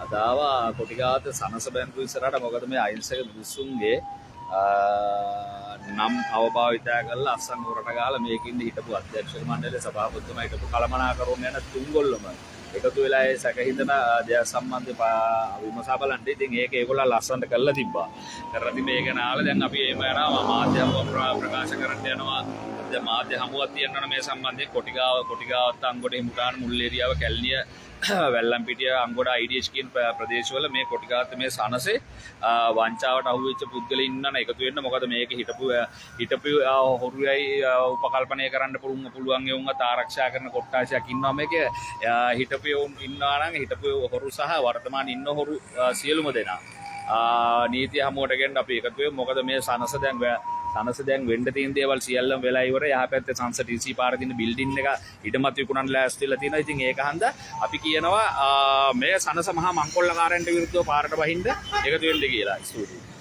අදාව කොටිගාත සනස බැංකුව ඉස්සරහට මොකද මේ අහිංසක මිනිස්සුන්ගේ නම් අවභාවිතය කරලා අස්සන් උරට ගාලා මේකින්ද හිටපු අධ්‍යක්ෂක මණ්ඩලයේ සභාපතිතුමා හිටපු කළමනාකරුවන් යන තුන්ගොල්ලම එකතු වෙලා ඒ සැකහිඳන දෙයක් සම්බන්ධව විමසා බලන්න. ඉතින් ඒක ඒගොල්ලෝ ලස්සනට කරලා තිබ්බා. කරලා තිබ්බේ ඒක නාලා දැන් අපි එහෙම යනවා මාධ්‍ය ප්‍රකාශ කරන්න යනවා. දැන් මාධ්‍ය හමුවක් තියෙනවා මේ සම්බන්ධයෙන් කොටිගාවත් අංගොඩ හිමුටාන මුල් ඒරියාව කැලණිය වැල්ලම්පිටිය අංගොඩ IDH කියන ප්‍රදේශවල මේ කොටිගාත මේ සනසේ වංචාවට අහුවෙච්ච පුද්ගලයන් ඉන්නන එකතු වෙන්න. මොකද මේක හිටපු හොරුයයි උපකල්පනය කරන්න පුළුවන් එවුන්ව ආරක්ෂා කරන කොට්ටාශයක් ඉන්නවා මේකේ. හිටපු එවුන් ඉන්නවා නම් හිටපු හොරු සහ වර්තමාන ඉන්න හොරු සියලුම දෙනා නීතිය හමුවට ගෙන්න අපි එකතු වෙමු. මොකද මේ සනස දැන් වෙන්න තියෙන දේවල් සියල්ලම වෙලා ඉවර. යහපැත්තේ සංසද DC පාරේ තියෙන බිල්ඩින් එක ඊටමත් විකුණන්න ලෑස්තිලා තියෙනවා. ඉතින් ඒක හන්ද අපි කියනවා මේ සනස මහා මංකොල්ලකාරයන්ට විරුද්ධව පාරට බහින්න එකතු වෙන්න කියලා. ස්තුතියි.